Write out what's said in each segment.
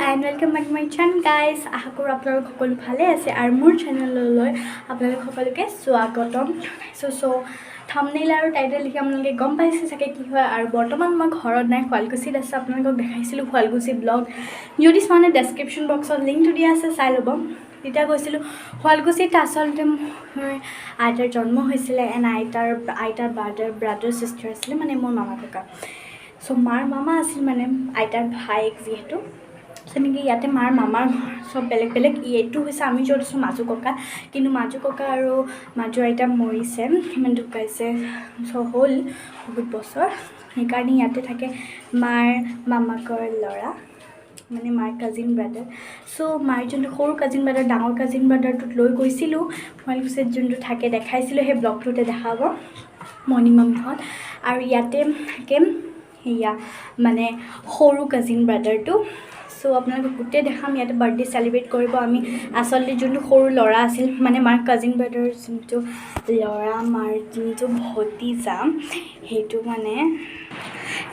and welcome back to my channel guys. আশা কৰোঁ আপোনালোক সকলো ভালে আছে আৰু মোৰ চেনেললৈ আপোনালোক সকলোকে স্বাগতম। সো থাম্বনেইল আৰু টাইটেল লিখি আপোনালোকে গম পাইছে চাগে কি হয় আৰু বৰ্তমান মই ঘৰত নাই শুৱালকুছিত আছে আপোনালোকক দেখাইছিলোঁ শুৱালকুছি ব্লগ যদি মানে ডেছক্ৰিপশ্যন বক্সত লিংকটো দিয়া আছে চাই ল'ব। তেতিয়া কৈছিলোঁ শুৱালকুছিত আচলতে মোৰ আইতাৰ জন্ম হৈছিলে এণ্ড আইতাৰ ব্ৰাদাৰ চিষ্টাৰ আছিলে মানে মোৰ মামা ককা। সো মাৰ মামা আছিল মানে আইতাৰ ভাইক যিহেতু তেনেকৈ ইয়াতে মাৰ মামাৰ চব বেলেগ বেলেগ এইটো হৈছে আমি য'ত আছোঁ মাজু ককা, কিন্তু মাজু ককা আৰু মাজু আইতা মৰিছে মানে ঢুকাইছে হ'ল বহুত বছৰ, সেইকাৰণে ইয়াতে থাকে মাৰ মামাকৰ ল'ৰা মানে মাৰ কাজিন ব্ৰাদাৰ। চ' মাৰ যোনটো সৰু কাজিন ব্ৰাদাৰ ডাঙৰ কাজিন ব্ৰাদাৰটোত লৈ গৈছিলোঁ শুৱালকুছিত যোনটো থাকে দেখাইছিলোঁ সেই ব্লগটোতে দেখাব মণি মামিহঁত আৰু ইয়াতে থাকে সেয়া মানে সৰু কাজিন ব্ৰাদাৰটো। চ' আপোনালোকক গোটেই দেখাম ইয়াতে বাৰ্থডে চেলিব্ৰেট কৰিব আমি। আচলতে যোনটো সৰু ল'ৰা আছিল মানে মাৰ কাজিন ব্ৰাদাৰ যোনটো ল'ৰা মাৰ যোনটো ভতিজা সেইটো মানে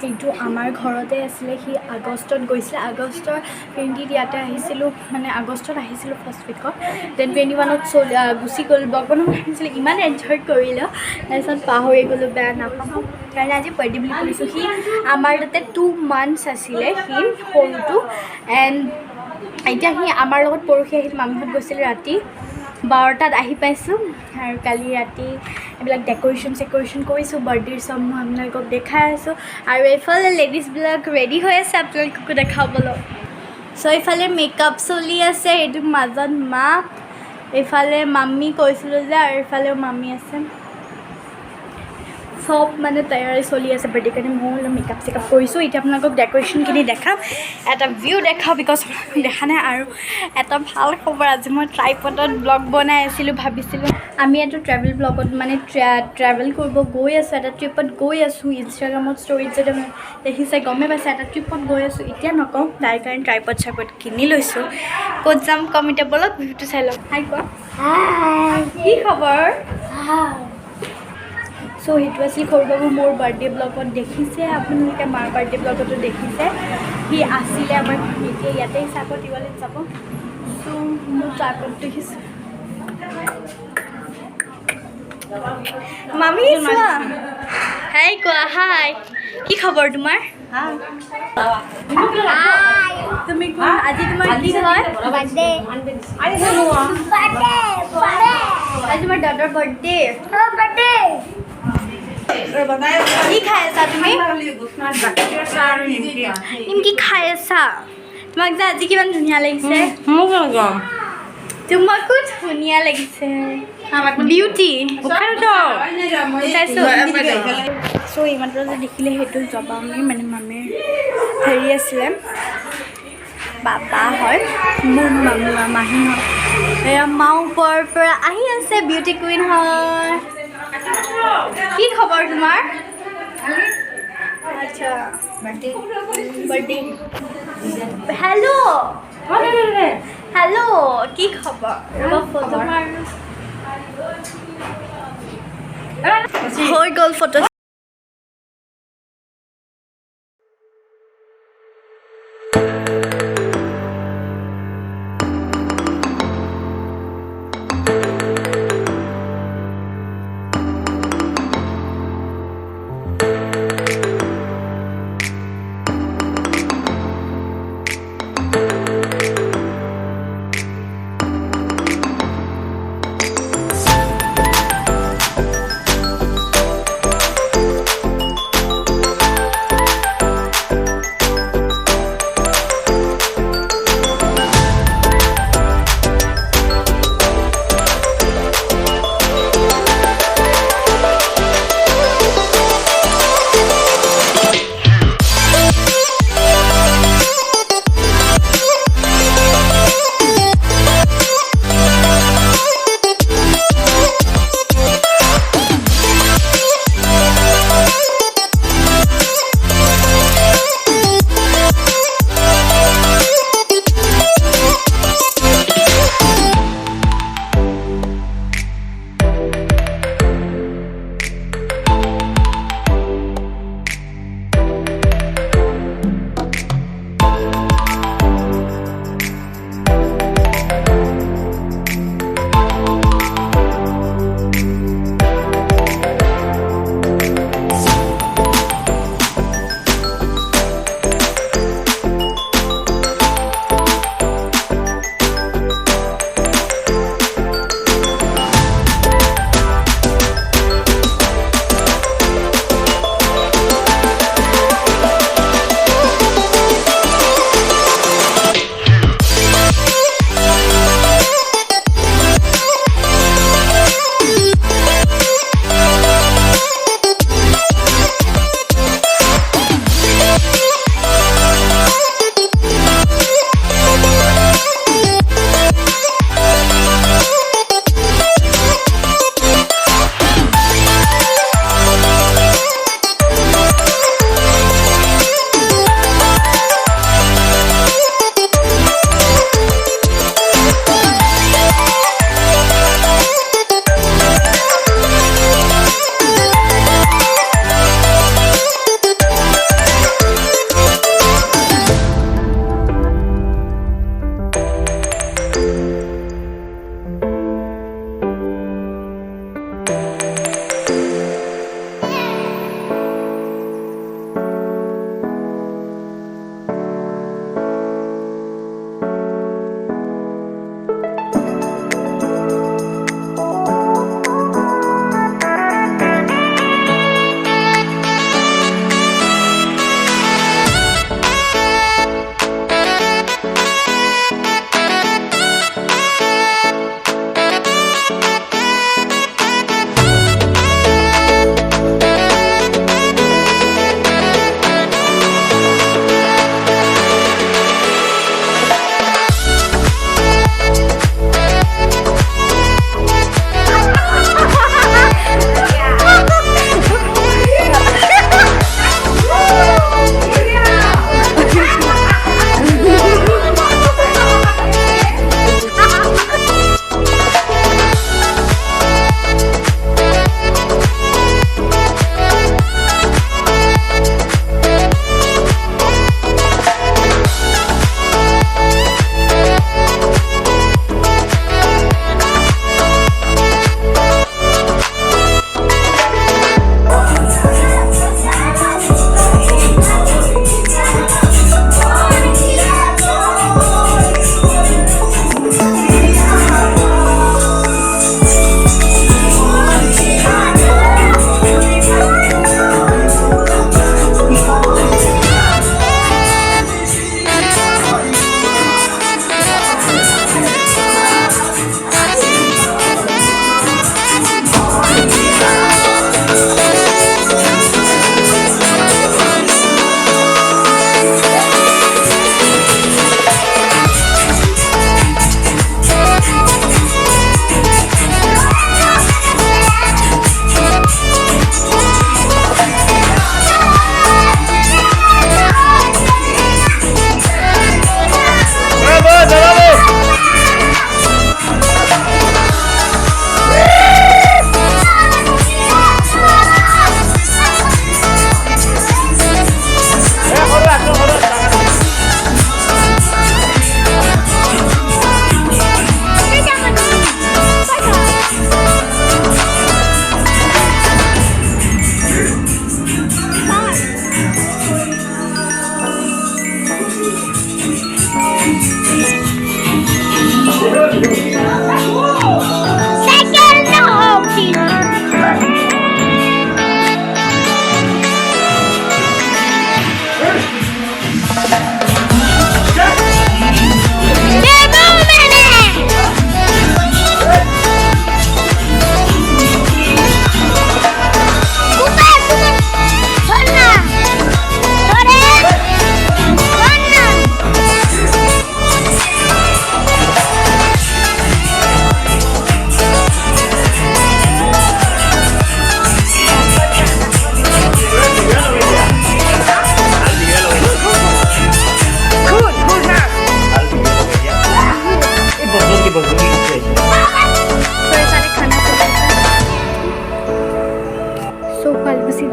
সেইটো আমাৰ ঘৰতে আছিলে। সি আগষ্টত গৈছিলে, আগষ্টৰ 20 ইয়াতে আহিছিলোঁ মানে আগষ্টত আহিছিলোঁ ফাৰ্ষ্ট উইকত, দেন 21ত গুচি গ'ল। ব্লগ বনাব আহিছিলে, ইমান এনজয় কৰিলোঁ তাৰপিছত পাহৰি গ'লোঁ, বেয়া নাপাওঁ কাৰণে আজি বাৰ্থডে বুলি কৰিছোঁ। সি আমাৰ তাতে 2 months আছিলে সি সৰুটো, এণ্ড এতিয়া সি আমাৰ লগত পৰহি আহিল। মামীহঁত গৈছিলে ৰাতি 12টাত আহি পাইছোঁ আৰু কালি ৰাতি এইবিলাক ডেক'ৰেশ্যন কৰিছোঁ বাৰ্থডেৰ চব মই আপোনালোকক দেখাই আছোঁ। আৰু এইফালে লেডিজবিলাক ৰেডি হৈ আছে আপোনালোককো দেখাবলৈ। চ' এইফালে মেকআপ চলি আছে, এইটো মাজত মা, এইফালে মামী কৈছিলোঁ যে, আৰু এইফালেও মামী আছে। চব মানে তৈয়াৰী চলি আছে বাৰ্থডে কাৰণে। মই অলপ মেকআপ চেকআপ কৰিছোঁ। এতিয়া আপোনালোকক ডেক'ৰেশ্যনখিনি দেখাম, এটা ভিউ দেখাওঁ বিকজ দেখা নাই। আৰু এটা ভাল খবৰ, আজি মই ট্ৰাইপডত ব্লগ বনাই আছিলোঁ। ভাবিছিলোঁ আমি এইটো ট্ৰেভেল ব্লগত মানে ট্ৰেভেল কৰিব গৈ আছোঁ, এটা ট্ৰিপত গৈ আছোঁ। ইনষ্টাগ্ৰামত ষ্টৰিত যদি দেখিছে গমেই পাইছে এটা ট্ৰিপত গৈ আছোঁ। এতিয়া নকওঁ, তাই কাৰণে ট্ৰাইপড চাইপড কিনি লৈছোঁ। ক'ত যাম কম, এতিয়া বলক ভিউটো চাই লওক। হাই কোৱা, কি খবৰ? চ' সেইটো আছিল সৰু বাবু মোৰ বাৰ্থডে ব্লগত দেখিছে আপোনালোকে, মাৰ বাৰ্থডে ব্লগতো দেখিছে। সি আছিলে আমাৰ এতিয়া ইয়াতে চাপত দিবলৈ যাব। চ' মোৰ চাপত দেখিছোঁ মামী চোৱা। হাই কোৱা, হাই কি খবৰ তোমাৰ? তুমি কোৱা আজি তোমাৰ কি হয়? বাৰ্থডে। আজি তোমাৰ দাদাৰ বাৰ্থডে। কি খাই আছা তুমি? নিমকি খাই আছা? তোমাক যে আজি কিমান ধুনীয়া লাগিছে। তোমাকো ধুনীয়া লাগিছে, বিউটি। চ' এইমাত্ৰ যে দেখিলে সেইটো জবামি মানে মামীৰ হেৰি আছিলে, বাবা হয় মোৰ মাহী হয়। এয়া মা ওপৰৰ পৰা আহি আছে, বিউটি কুইন হয়। কি খবৰ তোমাৰ? আচ্ছা বাৰ্থডে। হেল্ল' কি খবৰ? ফটো হৈ গ'ল ফটো।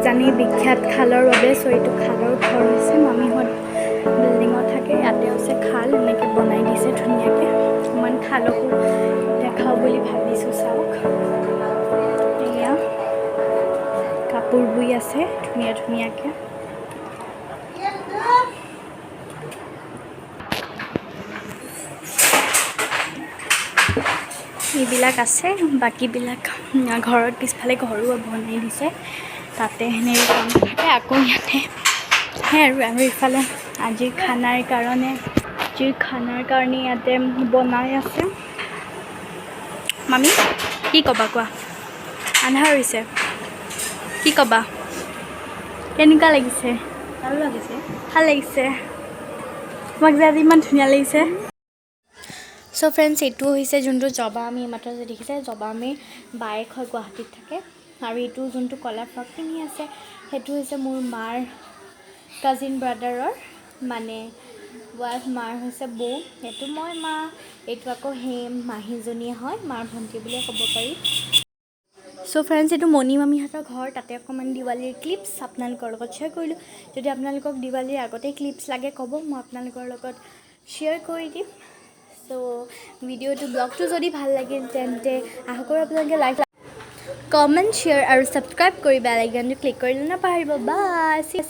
জানি বিখ্যাত খালৰ বাবে চ' এইটো খালৰ ঘৰ হৈছে মামীহঁত বিল্ডিঙত থাকে ইয়াতে হৈছে খাল এনেকৈ বনাই দিছে ধুনীয়াকৈ অকণমান খালকো দেখাওঁ বুলি ভাবিছোঁ চাওক এয়া কাপোৰ বৈ আছে ধুনীয়া ধুনীয়াকৈ এইবিলাক আছে বাকীবিলাক ঘৰত পিছফালে ঘৰো বনাই দিছে তাতে সেনেকৈ কাম থাকে আকৌ ইয়াতে সেই আৰু ইফালে আজিৰ খানাৰ কাৰণে ইয়াতে বনাই আছে মামী কি ক'বা কোৱা আন্ধাৰ হৈছে কি ক'বা কেনেকুৱা লাগিছে ভাল লাগিছে তোমাক যে আজি ইমান ধুনীয়া লাগিছে চ' ফ্ৰেণ্ডছ এইটো হৈছে যোনটো জবা আমি এইমাত্ৰ যে দেখিছে জবা আমি বায়েক হয় গুৱাহাটীত থাকে আৰু এইটো যোনটো কলা ফ্ৰক পিন্ধি আছে সেইটো হৈছে মোৰ মাৰ কাজিন ব্ৰাদাৰৰ মানে ৱাইফ মাৰ হৈছে বৌ সেইটো মই মা এইটো আকৌ সেই মাহীজনীয়ে হয় মাৰ ভণ্টি বুলিয়ে ক'ব পাৰি চ' ফ্ৰেণ্ডছ এইটো মণি মামীহঁতৰ ঘৰ তাতে অকণমান দিৱালীৰ ক্লিপছ আপোনালোকৰ লগত শ্বেয়াৰ কৰিলোঁ যদি আপোনালোকক দিৱালীৰ আগতে ক্লিপছ লাগে ক'ব মই আপোনালোকৰ লগত শ্বেয়াৰ কৰি দিম চ' ভিডিঅ'টো ব্লগটো যদি ভাল লাগিল তেন্তে আশা কৰোঁ আপোনালোকে লাইক কমেণ্ট শ্বেয়াৰ আৰু ছাবস্ক্ৰাইব কৰি বেল আইকনটো ক্লিক কৰিবলৈ নাপাহৰিব বাই